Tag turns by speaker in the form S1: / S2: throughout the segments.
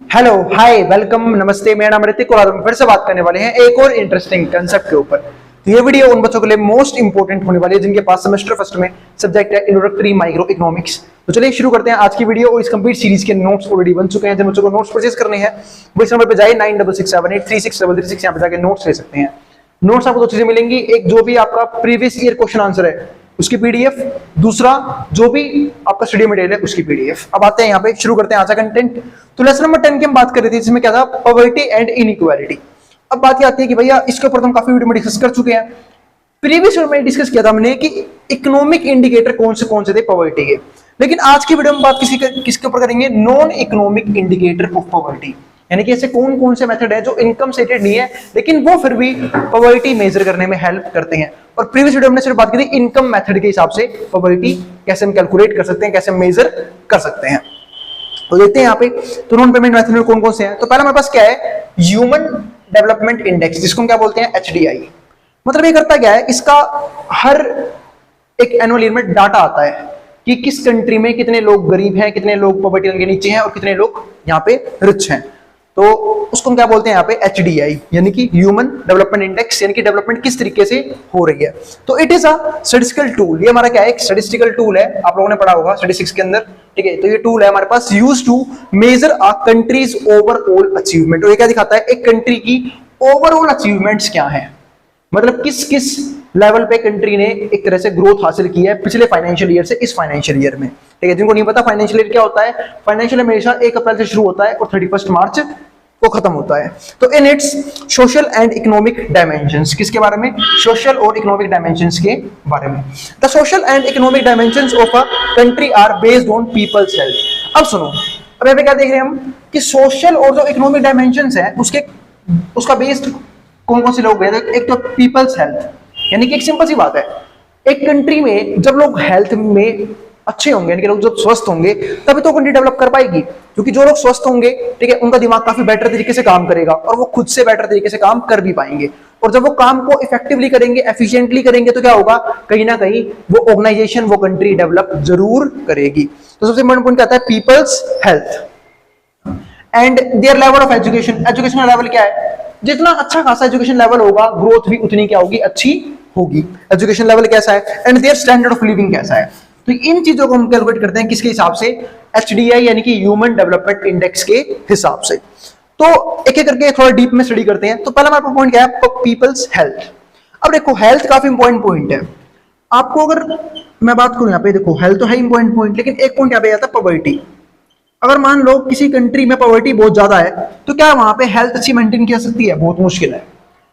S1: Hello hi welcome नमस्ते, मेरा नाम ऋतिक और आज हम फिर से बात करने वाले हैं एक और इंटरेस्टिंग कंसेप्ट के ऊपर। तो ये वीडियो उन बच्चों के लिए मोस्ट इंपोर्टेंट होने वाली है जिनके पास सेमेस्टर फर्स्ट में सब्जेक्ट है इंट्रोडक्टरी माइक्रो इकोनॉमिक्स। तो चलिए शुरू करते हैं आज की वीडियो। और इस कंप्लीट सीरीज के नोट्स ऑलरेडी बन चुके हैं। जिन बच्चों को नोट्स परचेज करने हैं वो इस नंबर पे जाए 9667836336 यहाँ पे जाके नोट्स ले सकते हैं। नोट्स आपको दो चीजें मिलेंगी, एक जो भी आपका प्रीवियस ईयर क्वेश्चन आंसर है उसकी पीडीएफ, दूसरा जो भी आपका स्टडी मटेरियल है उसकी पीडीएफ। अब आते हैं यहाँ पे, शुरू करते हैं आज का कंटेंट। तो लेसन नंबर 10 की हम बात कर रहे थे जिसमें क्या था, पॉवर्टी एंड इनइक्वालिटी। अब बात ये आती है कि भैया इसके ऊपर तो हम काफी वीडियो में डिस्कस कर चुके हैं। प्रीवियस वीडियो में डिस्कस किया था हमने कि इकोनॉमिक इंडिकेटर कौन से थे पॉवर्टी के, लेकिन आज की वीडियो में बात किसके ऊपर करेंगे, non economic indicator of poverty. यानी कि ऐसे कौन से मेथड है जो इनकम से रिलेटेड नहीं है लेकिन वो फिर भी पॉवर्टी मेजर करने में हेल्प करते हैं। और प्रीवियस वीडियो में सिर्फ बात की थी इनकम मेथड के हिसाब से पॉवर्टी कैसे हम कैलकुलेट कर सकते हैं, कैसे मेजर कर सकते हैं। तो देखते हैं यहाँ पे तो नॉन पेमेंट मेथड में कौन से हैं। तो पहला हमारे पास क्या है, ह्यूमन डेवलपमेंट इंडेक्स, जिसको हम क्या बोलते हैं, एचडीआई। मतलब ये करता क्या है, इसका हर एक एनुअल ईयर में डाटा आता है कि किस कंट्री में कितने लोग गरीब हैं, कितने लोग पॉवर्टी लाइन के नीचे हैं और कितने लोग यहाँ पे रिच हैं। तो उसको हम क्या बोलते हैं यहाँ पे, एचडीआई, यानी कि ह्यूमन डेवलपमेंट इंडेक्स, यानी कि डेवलपमेंट किस तरीके से हो रही है। तो it is a statistical tool. ये हमारा क्या है, एक स्टैटिस्टिकल टूल है, आप लोगों ने पढ़ा होगा स्टैटिस्टिक्स के अंदर, ठीक है। तो ये टूल है हमारे पास used to measure a country's overall achievement. और ये क्या दिखाता है, एक कंट्री की ओवरऑल अचीवमेंट्स क्या है, मतलब किस किस लेवल पे कंट्री ने एक तरह से ग्रोथ हासिल की है पिछले फाइनेंशियल ईयर से इस फाइनेंशियल ईयर में, ठीक है। जिनको नहीं पता फाइनेंशियल ईयर क्या होता है, फाइनेंशियल हमेशा 1 अप्रैल से शुरू होता है और 31 मार्च को खत्म होता है। तो in its social and economic dimensions, किसके बारे में, सोशल और इकोनॉमिक डायमेंशंस के बारे में। The social and economic dimensions of a country are based on people's health. अब सुनो, अब यहाँ पे क्या देख रहे हैं हम कि सोशल और जो इकोनॉमिक डायमेंशंस है उसका बेस्ड कौन से लोग हैं। एक तो पीपल्स हेल्थ, यानी कि एक सिंपल सी बात है, एक कंट्री में जब लोग हेल्थ में अच्छे होंगे, यानी कि लोग जब स्वस्थ होंगे तभी तो कंट्री डेवलप कर पाएगी। क्योंकि जो लोग स्वस्थ होंगे, ठीक है, उनका दिमाग काफी बेटर तरीके से काम करेगा और वो खुद से बेटर तरीके से काम कर भी पाएंगे। और जब वो काम को इफेक्टिवली करेंगे, एफिशिएंटली करेंगे, तो क्या होगा, कहीं ना कहीं वो ऑर्गेनाइजेशन, वो कंट्री डेवलप जरूर करेगी। तो सबसे इंपॉर्टेंट पॉइंट क्या आता है, people's health and their level of education. Education का लेवल क्या है, जितना अच्छा खासा एजुकेशन लेवल होगा ग्रोथ भी उतनी क्या होगी, अच्छी होगी। एजुकेशन लेवल कैसा है and their standard of living कैसा है। तो इन चीजों को हम कैलकुलेट करते हैं किसके हिसाब से, एचडीआई यानी कि ह्यूमन डेवलपमेंट इंडेक्स के हिसाब से। तो एक एक करके थोड़ा डीप में स्टडी करते हैं। तो पहला हमारा पॉइंट क्या है, पीपल्स हेल्थ। अब देखो हेल्थ काफी इंपॉर्टेंट पॉइंट है। आपको अगर मैं बात करूं यहाँ पे, देखो हेल्थ तो है इंपॉर्टेंट पॉइंट, लेकिन एक पॉइंट यहाँ पे आता है पॉवर्टी। अगर मान लो किसी कंट्री में पॉवर्टी बहुत ज्यादा है तो क्या वहां पे हेल्थ अच्छी मेंटेन की जा सकती है, बहुत मुश्किल है।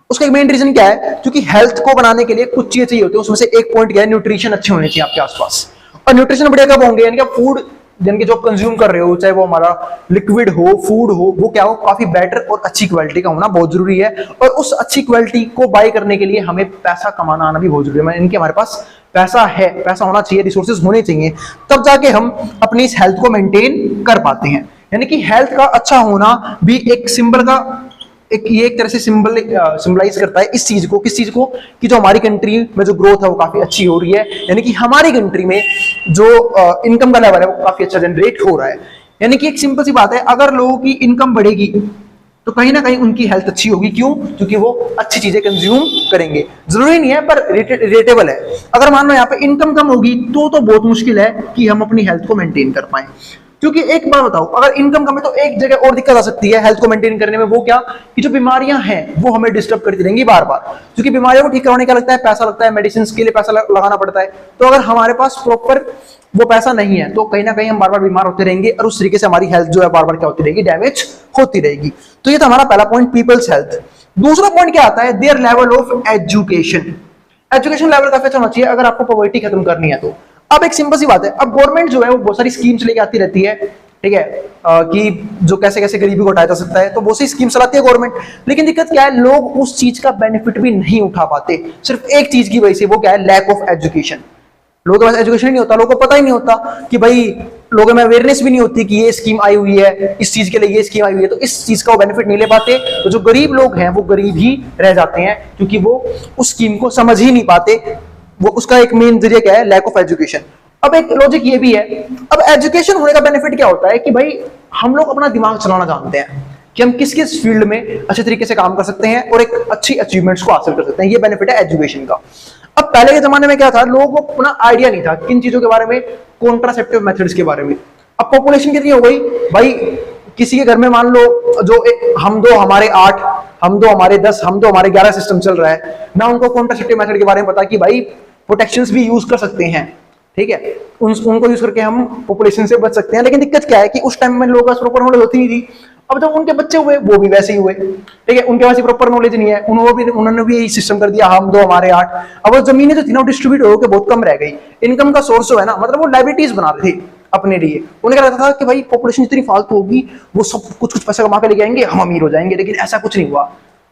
S1: उसका एक मेन रीजन क्या है, क्योंकि हेल्थ को बनाने के लिए कुछ चीजें चाहिए होती है, उसमें से एक पॉइंट क्या है, न्यूट्रिशन अच्छे होने चाहिए आपके आसपास। और न्यूट्रिशन बढ़िया कब होंगे, यानी कि फूड यानी कि जो आप कंज्यूम कर रहे हो, चाहे वो हमारा लिक्विड हो, फूड हो, वो क्या हो, काफी बेटर और अच्छी क्वालिटी का होना बहुत जरूरी है। और उस अच्छी क्वालिटी को बाय करने के लिए हमें पैसा कमाना आना भी बहुत जरूरी है। इनके हमारे पास पैसा है, पैसा होना चाहिए, रिसोर्सेज होने चाहिए, तब जाके हम अपनी इस हेल्थ को मेंटेन कर पाते हैं। यानी कि हेल्थ का अच्छा होना भी एक सिंबल का ये एक तरह से सिंबलाइज करता है इस चीज को, किस चीज को, कि जो हमारी कंट्री में जो ग्रोथ है वो काफी अच्छी हो रही है, यानी कि हमारी कंट्री में जो इनकम का लेवल है वो काफी अच्छा जनरेट हो रहा है। यानी कि एक सिंपल सी बात है, अगर लोगों की इनकम बढ़ेगी तो कहीं ना कहीं उनकी हेल्थ अच्छी होगी। क्यों, क्योंकि वो अच्छी चीजें कंज्यूम करेंगे। जरूरी नहीं है पर रिलेटेबल है। अगर मान लो यहाँ पे इनकम कम होगी तो बहुत मुश्किल है कि हम अपनी हेल्थ को मेंटेन कर पाए। क्योंकि एक बात बताओ, अगर इनकम कम है तो एक जगह और दिक्कत आ सकती है हेल्थ को मेंटेन करने में, वो क्या, कि जो बीमारियां हैं वो हमें डिस्टर्ब करती रहेंगी बार बार। क्योंकि बीमारियों को ठीक करवाने का लगता है पैसा, लगता है मेडिसिन के लिए पैसा लगाना पड़ता है। तो अगर हमारे पास प्रॉपर वो पैसा नहीं है तो कहीं ना कहीं हम बार बार बीमार होते रहेंगे और उस तरीके से हमारी हेल्थ जो है बार बार क्या होती रहेगी, डैमेज होती रहेगी। तो ये था हमारा पहला पॉइंट, पीपल्स हेल्थ। दूसरा पॉइंट क्या आता है, there level of education. Education level काफी अच्छा होना चाहिए अगर आपको पॉवर्टी खत्म करनी है तो। अब एक सिंपल सी बात है, अब गवर्नमेंट जो है वो बहुत सारी स्कीम्स लेके आती रहती है, ठीक है, कि जो कैसे कैसे गरीबी को हटाया जा सकता है, तो बहुत सी स्कीम चलाती है गवर्नमेंट। लेकिन दिक्कत क्या है, लोग उस चीज का बेनिफिट भी नहीं उठा पाते, सिर्फ एक चीज की वजह से, वो क्या है, लैक ऑफ एजुकेशन। लोगों के पास एजुकेशन ही नहीं होता, लोगों को पता ही नहीं होता कि भाई, लोगों में अवेयरनेस भी नहीं होती कि ये स्कीम आई हुई है, इस चीज के लिए ये स्कीम आई हुई है, तो इस चीज का वो बेनिफिट नहीं ले पाते। तो जो गरीब लोग हैं वो गरीब ही रह जाते हैं, क्योंकि वो उस स्कीम को समझ ही नहीं पाते। वो उसका एक मेन जरिया क्या है, लैक ऑफ एजुकेशन। अब एक लॉजिक ये भी है, अब एजुकेशन होने का बेनिफिट क्या होता है कि भाई हम लोग अपना दिमाग चलाना जानते हैं कि हम किस किस फील्ड में अच्छे तरीके से काम कर सकते हैं और एक अच्छी अचीवमेंट्स को हासिल कर सकते हैं। ये बेनिफिट है एजुकेशन का। अब पहले के जमाने में क्या था, लोगों को अपना आइडिया नहीं था किन चीजों के बारे में, कॉन्ट्रासेप्टिव मेथड्स के बारे में। अब पॉपुलेशन कितनी हो गई भाई, किसी के घर में मान लो जो हम दो हमारे 8, हम दो हमारे 10, हम दो हमारे 11 सिस्टम चल रहा है ना, उनको कॉन्ट्रासेप्टिव मेथड के बारे में पता कि भाई प्रोटेक्शंस भी यूज कर सकते हैं, ठीक है, उनको यूज करके हम पॉपुलेशन से बच सकते हैं। लेकिन दिक्कत क्या है कि उस टाइम में लोगों का प्रॉपर नॉलेज होती नहीं थी। अब जब उनके बच्चे हुए वो भी वैसे ही हुए, ठीक है, उनके पास प्रॉपर नॉलेज नहीं है, उन्होंने भी यही सिस्टम कर दिया, हम दो हमारे 8। अब वो जमीनें जो थी ना डिस्ट्रीब्यूट होकर बहुत कम रह गई। इनकम का सोर्स जो है ना, मतलब वो लाइबिलिटीज बना रहे थे अपने लिए। उन्हें क्या लगता था कि भाई पॉपुलेशन जितनी फालतू होगी वो सब कुछ कुछ पैसा कमा के लेके आएंगे, हम अमीर हो जाएंगे। लेकिन ऐसा कुछ नहीं हुआ,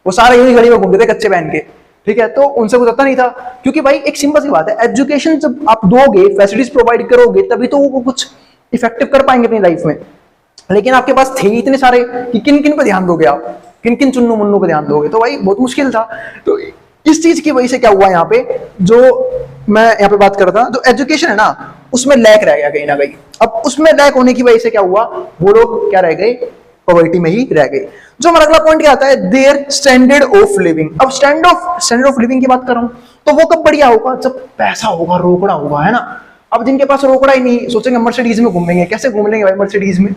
S1: वो सारे यही गली में घूमते थे कच्चे पहन के, ठीक है। तो उनसे कुछ आता नहीं था, क्योंकि भाई एक सिंपल सी बात है, एजुकेशन जब आप दोगे, फैसिलिटीज प्रोवाइड करोगे, तभी तो वो कुछ इफेक्टिव कर पाएंगे अपनी लाइफ में। लेकिन आपके पास थे इतने सारे कि किन किन पे ध्यान दोगे आप, किन किन चुन्नू मुन्नू पे ध्यान दोगे, तो भाई बहुत मुश्किल था। तो इस चीज की वजह से क्या हुआ यहाँ पे, जो मैं यहाँ पे बात कर रहा था, जो एजुकेशन है ना उसमें लैक रह गया कहीं ना कहीं। अब उसमें लैक होने की वजह से क्या हुआ, वो लोग क्या रह गए, पॉवर्टी में ही रह गए। जो हमारा अगला पॉइंट क्या आता है, देयर स्टैंडर्ड ऑफ लिविंग। अब स्टैंडर्ड ऑफ लिविंग की बात कर रहा हूं, तो वो कब बढ़िया होगा, जब पैसा होगा, रोकड़ा होगा, है ना। अब जिनके पास रोकड़ा ही नहीं, सोचेंगे मर्सिडीज में घूमेंगे, कैसे घूम लेंगे भाई मर्सिडीज में,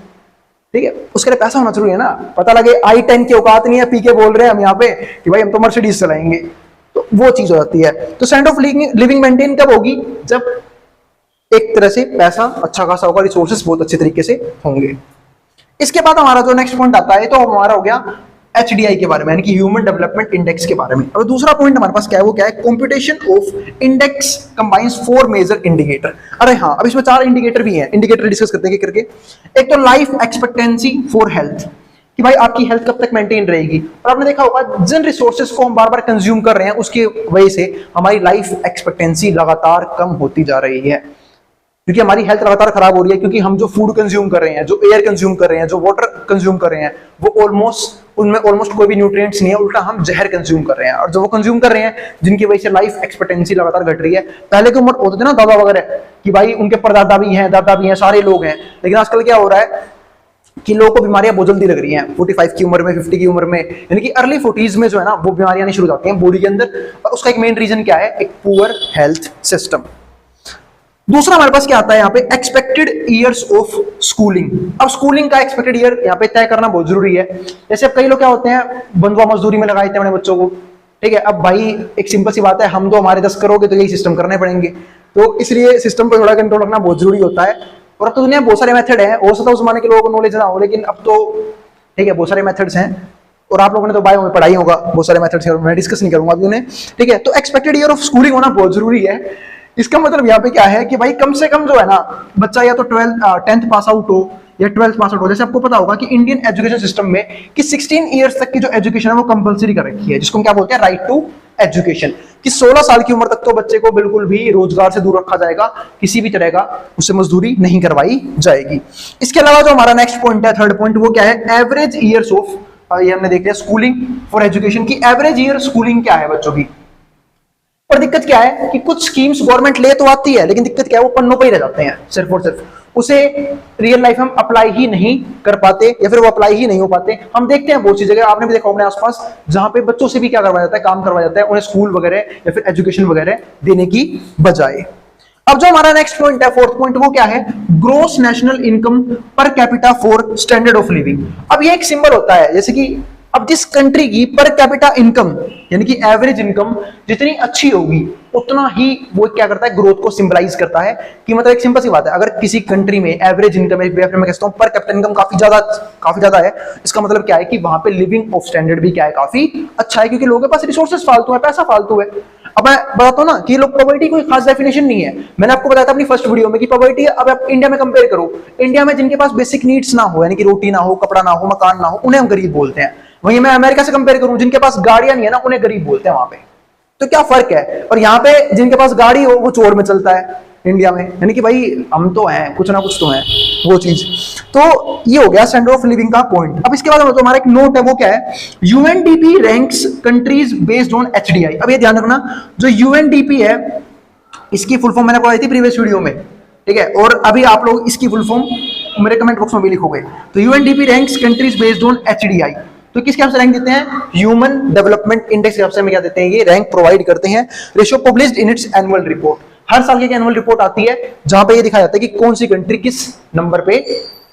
S1: ठीक है, उसके लिए पैसा होना जरूरी है ना। पता लगे i10 की औकात नहीं है, पी के बोल रहे हैं हम यहाँ पे कि भाई हम तो मर्सिडीज चलाएंगे, तो वो चीज हो जाती है। तो स्टैंडर्ड ऑफ लिविंग मेंटेन कब होगी, जब एक तरह से पैसा अच्छा खासा होगा, रिसोर्सेस बहुत अच्छे तरीके से होंगे। इसके बाद हमारा जो नेक्स्ट पॉइंट आता है, तो हमारा हो गया HDI के बारे में, यानी कि ह्यूमन डेवलपमेंट इंडेक्स के बारे में। और दूसरा पॉइंट हमारे पास क्या है, वो क्या है, computation of index combines 4 major indicator. अरे हाँ, अब इसमें 4 इंडिकेटर भी हैं, इंडिकेटर डिस्कस करते हैं करके। एक तो लाइफ एक्सपेक्टेंसी फॉर हेल्थ, कि भाई आपकी हेल्थ कब तक मेंटेन रहेगी। और आपने देखा होगा जिन रिसोर्सेज को हम बार बार कंज्यूम कर रहे हैं, उसकी वजह से हमारी लाइफ एक्सपेक्टेंसी लगातार कम होती जा रही है, क्योंकि हमारी हेल्थ लगातार खराब हो रही है। क्योंकि हम जो फूड कंज्यूम कर रहे हैं, जो एयर कंज्यूम कर रहे हैं, जो वाटर कंज्यूम कर रहे हैं, वो उनमें ऑलमोस्ट कोई भी न्यूट्रिएंट्स नहीं है, उल्टा हम जहर कंज्यूम कर रहे हैं। और जो वो कंज्यूम कर रहे हैं, जिनकी वजह से लाइफ एक्सपेक्टेंसी लगातार घट रही है। पहले की उम्र होते थे ना दादा वगैरह, कि भाई उनके परदादा भी हैं, दादा भी हैं, सारे लोग हैं। लेकिन आजकल क्या हो रहा है कि लोगों को बीमारियां बहुत जल्दी लग रही हैं, 45 की उम्र में, 50 की उम्र में, यानी कि अर्ली 40s में जो है ना, वो बीमारियां आनी शुरू हो जाती हैं बॉडी के अंदर। और उसका एक मेन रीजन क्या है, एक पुअर हेल्थ सिस्टम। दूसरा हमारे पास क्या आता है यहाँ पे, एक्सपेक्टेड ईयर्स ऑफ स्कूलिंग। अब स्कूलिंग का एक्सपेक्टेड ईयर यहाँ पे तय करना बहुत जरूरी है। जैसे अब कई लोग क्या होते हैं, बंधुआ मजदूरी में लगा देते हैं अपने बच्चों को, ठीक है। अब भाई एक सिंपल सी बात है, हम दो हमारे 10 करोगे तो यही सिस्टम करने पड़ेंगे। तो इसलिए सिस्टम पर थोड़ा कंट्रोल रखना बहुत जरूरी होता है। और अब तो दुनिया में बहुत सारे मेथड है, हो सकता है उस जमाने के लोगों को नॉलेज ना हो, लेकिन अब तो ठीक है बहुत सारे मेथड्स हैं। और आप लोगों ने तो बायो में पढ़ाई होगा बहुत सारे मेथड्स, मैं डिस्कस नहीं करूंगा अभी उन्हें, ठीक है। तो एक्सपेक्टेड ईयर ऑफ स्कूलिंग होना बहुत जरूरी है। इसका मतलब यहाँ पे क्या है कि भाई कम से कम जो है ना, बच्चा या तो 10th पास आउट हो या 12th पास आउट हो। जैसे आपको पता होगा कि इंडियन एजुकेशन सिस्टम में कि 16 ईयर्स तक की जो एजुकेशन है वो कंपलसरी कर रखी है, जिसको हम क्या बोलते हैं, राइट टू एजुकेशन। कि 16 साल की उम्र तक तो बच्चे को बिल्कुल भी रोजगार से दूर रखा जाएगा, किसी भी तरह का उससे मजदूरी नहीं करवाई जाएगी। इसके अलावा जो हमारा नेक्स्ट पॉइंट है, थर्ड पॉइंट, वो क्या है, एवरेज ईयर्स ऑफ, ये हमने देख लिया स्कूलिंग फॉर एजुकेशन की एवरेज ईयर स्कूलिंग क्या है बच्चों की। पर दिक्कत क्या है कि कुछ स्कीम्स गवर्नमेंट ले तो आती है, लेकिन दिक्कत क्या है, वो पन्नों पे ही रह जाते हैं सिर्फ और सिर्फ, उसे रियल लाइफ हम अप्लाई ही नहीं कर पाते, या फिर वो अप्लाई ही नहीं हो पाते। हम देखते हैं बहुत सी जगह, आपने भी देखा अपने आसपास, जहां पे बच्चों से भी क्या करवाया जाता है, काम करवाया जाता है, उन्हें स्कूल वगैरह या फिर एजुकेशन वगैरह देने की बजाय। अब जो हमारा नेक्स्ट पॉइंट है, फोर्थ पॉइंट, वो क्या है, gross national income per capita for standard of living. अब ये एक सिंबल होता है, जैसे कि अब जिस कंट्री की पर कैपिटा इनकम यानी कि एवरेज इनकम जितनी अच्छी होगी, उतना ही वो क्या करता है, ग्रोथ को सिंबलाइज करता है। कि मतलब एक सिंपल सी बात है, अगर किसी कंट्री में एवरेज इनकम, मैं कहता हूं पर कैपिटा इनकम काफी ज्यादा है, इसका मतलब क्या है कि वहां पे लिविंग ऑफ स्टैंडर्ड भी क्या है, काफी अच्छा है, क्योंकि लोगों के पास रिसोर्सेज फालतू है, पैसा फालतू है। अब मैं बताता हूं ना कि लोग पॉवर्टी कोई खास डेफिनेशन नहीं है। मैंने आपको बताया था अपनी फर्स्ट वीडियो में कि पॉवर्टी, अब आप इंडिया में कंपेयर करो, इंडिया में जिनके पास बेसिक नीड्स ना हो, यानी कि रोटी ना हो, कपड़ा ना हो, मकान ना हो, उन्हें हम गरीब बोलते हैं। वहीं मैं अमेरिका से कंपेयर करूं, जिनके पास गाड़ियां नहीं है ना, उन्हें गरीब बोलते हैं वहां पे। तो क्या फर्क है। और यहाँ पे जिनके पास गाड़ी हो वो चोर में चलता है इंडिया में, यानी कि भाई हम तो हैं, कुछ ना कुछ तो हैं, वो चीज। तो ये हो गया स्टैंडर्ड ऑफ लिविंग का पॉइंट। अब इसके बाद तो हमारा एक नोट है, वो क्या है, UNDP ranks countries based on HDI. अब ये ध्यान रखना, जो यूएनडीपी है, इसकी फुल फॉर्म मैंने पढ़ाई थी प्रीवियस वीडियो में, ठीक है। और अभी आप लोग इसकी फुल फॉर्म मेरे कमेंट बॉक्स में भी लिखोगे। तो UNDP ranks countries based on HDI, तो किसके हिसाब से रैंक देते हैं? ह्यूमन डेवलपमेंट इंडेक्स के हिसाब से हमें क्या देते हैं? ये रैंक प्रोवाइड करते हैं। Ratio published in its annual report, हर साल की एनुअल रिपोर्ट आती है जहां पे ये दिखाया जाता है कि कौन सी कंट्री किस नंबर पे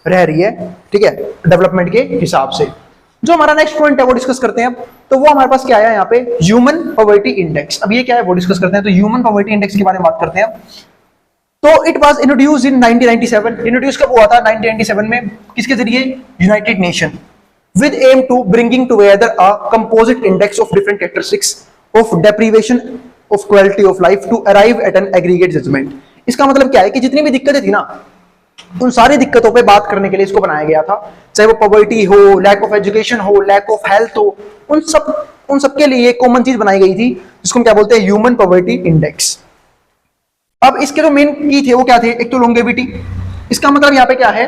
S1: रह रही है, ठीक है, डेवलपमेंट के हिसाब से। जो हमारा नेक्स्ट पॉइंट है वो डिस्कस करते हैं अब। तो वो हमारे पास क्या है यहाँ पे? Human poverty index. अब ये क्या है वो डिस्कस करते हैं। तो ह्यूमन पॉवर्टी इंडेक्स के बारे में बात करते हैं। तो it was introduced in 1997। Introduce कब हुआ था? 1997 में। किसके जरिए? United nation, with aim to bringing together a composite index of different characteristics of deprivation of quality of life to arrive at an aggregate judgment। इसका मतलब क्या है कि जितनी भी दिक्कतें थी ना, उन सारी दिक्कतों पे बात करने के लिए इसको बनाया गया था। चाहे वो पॉवर्टी हो, लैक ऑफ एजुकेशन हो, लैक ऑफ हेल्थ हो, उन सब के लिए एक कॉमन चीज बनाई गई थी जिसको हम क्या बोलते हैं? Human poverty index. अब इसके जो मेन की थे वो क्या थे? एक तो लॉन्गेविटी। इसका मतलब यहाँ पे क्या है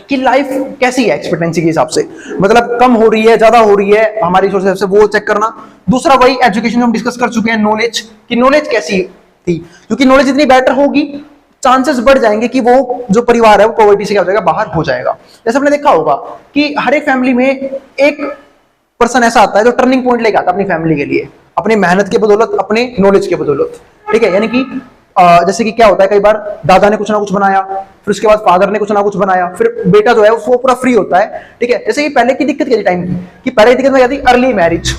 S1: कि लाइफ कैसी है एक्सपेक्टेंसी के हिसाब से, मतलब कम हो रही है, ज्यादा हो रही है हमारी रिसोर्सेज से, वो चेक करना। दूसरा वही एजुकेशन हम डिस्कस कर चुके हैं, नॉलेज की नॉलेज कैसी थी, क्योंकि नॉलेज जितनी बेटर होगी चांसेस बढ़ जाएंगे कि वो जो परिवार है वो पॉवर्टी से क्या हो जाएगा? बाहर हो जाएगा। जैसे आपने देखा होगा कि हर एक फैमिली में एक पर्सन ऐसा आता है जो टर्निंग पॉइंट लेके आता है अपनी फैमिली के लिए, अपनी मेहनत के बदौलत, अपने नॉलेज के बदौलत, ठीक है। यानी कि जैसे कि क्या होता है, कई बार दादा ने कुछ ना कुछ बनाया, फिर उसके बाद फादर ने कुछ ना कुछ बनाया, फिर बेटा जो है वो पूरा फ्री होता है, ठीक है। जैसे कि पहले की दिक्कत क्या टाइम की पहले की दिक्कत में क्या थी? Early marriage.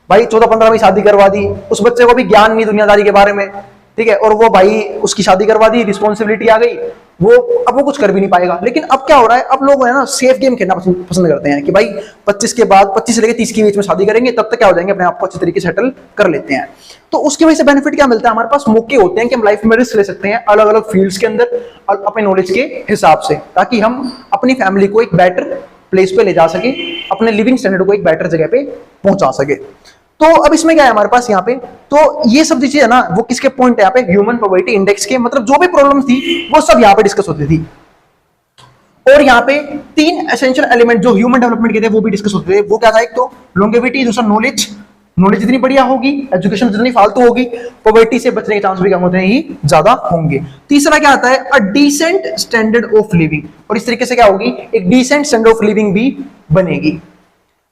S1: भाई 14-15 में शादी करवा दी, उस बच्चे को भी ज्ञान नहीं दुनियादारी के बारे में, ठीक है, और वो भाई उसकी शादी करवा दी, रिस्पॉन्सिबिलिटी आ गई, अब वो कुछ कर भी नहीं पाएगा। लेकिन अब क्या हो रहा है? अब लोग है ना सेफ गेम खेलना पसंद करते हैं कि भाई 25 के बाद, 25 से लेकर 30 के बीच में शादी करेंगे, तब तक क्या हो जाएंगे? अपने आप को अच्छे तरीके से सेटल कर लेते हैं। तो उसकी वजह से बेनिफिट क्या मिलता है? हमारे पास मौके होते हैं कि हम लाइफ में रिस्क ले सकते हैं अलग अलग फील्ड्स के अंदर अपने नॉलेज के हिसाब से, ताकि हम अपनी फैमिली को एक बेटर प्लेस पे ले जा सके, अपने लिविंग स्टैंडर्ड को एक बेटर जगह पे पहुंचा सके। तो अब इसमें क्या है हमारे पास यहाँ पे? तो ये सब चीजें है ना, वो किसके पॉइंट है यहाँ पे? ह्यूमन पॉवर्टी इंडेक्स के। मतलब जो भी प्रॉब्लम थी वो सब यहाँ पे डिस्कस होती थी। और यहाँ पे 3 एसेंशियल एलिमेंट जो ह्यूमन डेवलपमेंट के थे वो भी डिस्कस होते थे। वो क्या था? एक तो लॉन्गेविटी, दूसरा नॉलेज, नॉलेज जितनी बढ़िया होगी, एजुकेशन जितनी फालतू होगी, पॉवर्टी से बचने के चांस भी कम होते हैं ही ज्यादा होंगे। तीसरा क्या आता है? A decent standard of living. और इस तरीके से क्या होगी? एक डिसेंट स्टैंडर्ड ऑफ लिविंग भी बनेगी।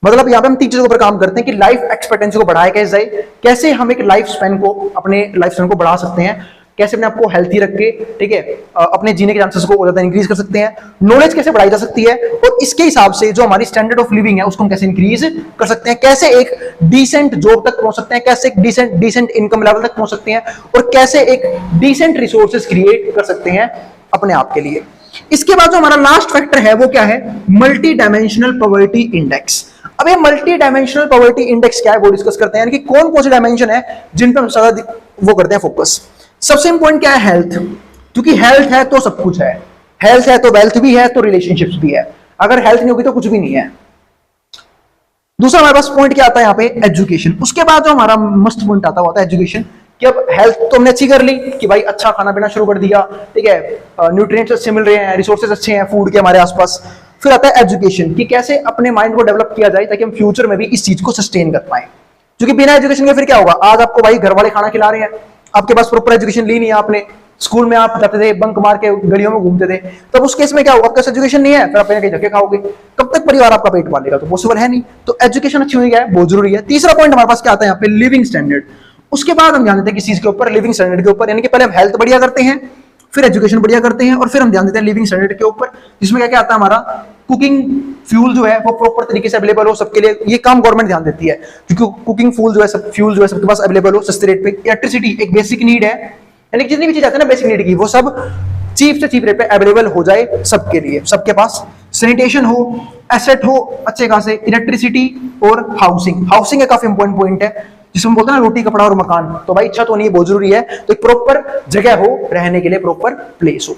S1: मतलब यहाँ पे हम 3 चीजों के ऊपर काम करते हैं कि लाइफ एक्सपेक्टेंसी को बढ़ाया कैसे जाए, कैसे हम एक लाइफ स्पैन को, अपने लाइफ स्पैन को बढ़ा सकते हैं, कैसे अपने आप को हेल्थी रख के, ठीक है, अपने जीने के चांसेस को ज्यादा इंक्रीज कर सकते हैं, नॉलेज कैसे बढ़ाई जा सकती है, और इसके हिसाब से जो हमारी स्टैंडर्ड ऑफ लिविंग है उसको हम कैसे इंक्रीज कर सकते हैं, कैसे एक डिसेंट जॉब तक पहुंच सकते हैं, कैसे एक डिसेंट इनकम लेवल तक पहुंच सकते हैं, और कैसे एक डिसेंट रिसोर्सेज क्रिएट कर सकते हैं अपने आप के लिए। इसके बाद जो हमारा लास्ट फैक्टर है वो क्या है? Multi dimensional poverty index. अब ये मल्टी डायमेंशनल पॉवर्टी इंडेक्स क्या है वो डिस्कस करते हैं, यानी कि कौन कौन से डायमेंशन है जिन पर हम ज्यादा वो करते हैं फोकस। सबसे इंपॉर्टेंट क्या है? हेल्थ, क्योंकि हेल्थ है तो सब कुछ है, हेल्थ है तो वेल्थ भी है, तो रिलेशनशिप्स भी है, अगर हेल्थ नहीं होगी तो कुछ भी नहीं है। दूसरा हमारे पास पॉइंट क्या आता है यहाँ पे? एजुकेशन। उसके बाद जो हमारा मस्त पॉइंट आता है एजुकेशन, कि अब हेल्थ तो हमने अच्छी कर ली कि भाई अच्छा खाना पीना शुरू कर दिया, ठीक है, न्यूट्रिएंट्स अच्छे मिल रहे हैं, रिसोर्सेज अच्छे हैं फूड के हमारे आसपास। फिर आता है एजुकेशन, कि कैसे अपने माइंड को डेवलप किया जाए ताकि हम फ्यूचर में भी इस चीज को सस्टेन कर पाए, क्योंकि बिना एजुकेशन के फिर क्या होगा? आज आपको भाई घर वाले खाना खिला रहे हैं, आपके पास प्रॉपर एजुकेशन ली नहीं है आपने, स्कूल में आप जाते थे, बंक मार के गलियों में घूमते थे, तब उस केस में क्या होगा? आपके पास एजुकेशन नहीं है, फिर आप कहीं धक्के खाओगे, कब तक परिवार आपका पेट पालेगा? तो पॉसिबल है नहीं। तो एजुकेशन अच्छी होनी क्या है? बहुत जरूरी है। तीसरा पॉइंट हमारे पास क्या आता है यहाँ पे? Living standard. उसके बाद हम ध्यान देते हैं किस चीज के ऊपर? लिविंग स्टैंडर्ड के ऊपर। यानी कि पहले हम हेल्थ बढ़िया करते हैं, फिर एजुकेशन बढ़िया करते हैं, और फिर हम ध्यान देते हैं लिविंग स्टैंडर्ड के ऊपर, जिसमें क्या क्या आता है हमारा? कुकिंग फ्यूल जो है वो प्रॉपर तरीके से अवेलेबल हो सबके लिए, ये काम गवर्नमेंट ध्यान देती है, क्योंकि कुकिंग फ्यूल जो है, सब फ्यूल जो है सबके पास अवेलेबल हो सस्ते रेट पे। इलेक्ट्रिसिटी एक बेसिक नीड है, यानी कि जितनी भी चीज आती है ना बेसिक नीड की, वो सब चीप से चीप रेट पे अवेलेबल हो जाए सबके लिए, सबके पास। सैनिटेशन हो, एसेट हो अच्छे खासे, इलेक्ट्रिसिटी और हाउसिंग। हाउसिंग एक काफी इंपॉर्टेंट पॉइंट है, जिसमें बोलते हैं ना रोटी कपड़ा और मकान। तो भाई छत होनी बहुत जरूरी है, तो एक प्रॉपर जगह हो रहने के लिए, प्रॉपर प्लेस हो।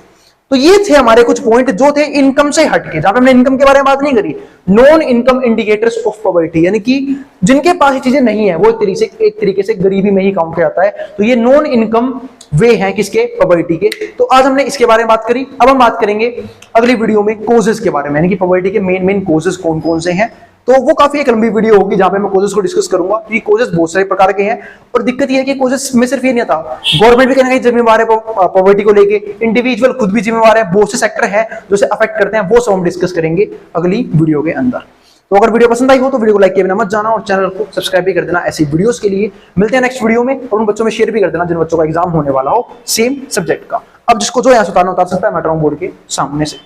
S1: तो ये थे हमारे कुछ पॉइंट जो थे इनकम से हटके, जहां पे हमने इनकम के बारे में बात नहीं करी। Non income indicators of poverty, यानी कि जिनके पास ये चीजें नहीं है वो एक तरीके से गरीबी में ही काउंट किया जाता है। तो ये नॉन इनकम वे हैं किसके? पॉवर्टी के। तो आज हमने इसके बारे में बात करी। अब हम बात करेंगे अगली वीडियो में कोजेस के बारे में, यानी कि पॉवर्टी के मेन कोजेस कौन कौन से हैं तो वो काफी एक लंबी वीडियो होगी जहां पे मैं कोजेस को डिस्कस करूंगा। तो ये कोजेस बहुत सारे प्रकार के हैं और दिक्कत ये है कि कोजेस में सिर्फ ये नहीं आता, गवर्नमेंट भी कहीं ना कहीं जिम्मेवार है पॉवर्टी को लेके, इंडिविजुअल खुद भी जिम्मेवार है, बहुत से सेक्टर है जो से अफेक्ट करते हैं, वो सब हम डिस्कस करेंगे अगली वीडियो के अंदर। तो अगर वीडियो पसंद आई हो तो वीडियो को लाइक किए बिना मत जाना और चैनल को सब्सक्राइब भी कर देना ऐसी वीडियोस के लिए। मिलते हैं नेक्स्ट वीडियो में, और उन बच्चों में शेयर भी कर देना जिन बच्चों का एग्जाम होने वाला हो सेम सब्जेक्ट का। अब जिसको जो यहाँ से उतारना उतार सकता है, मैं बोर्ड के सामने से।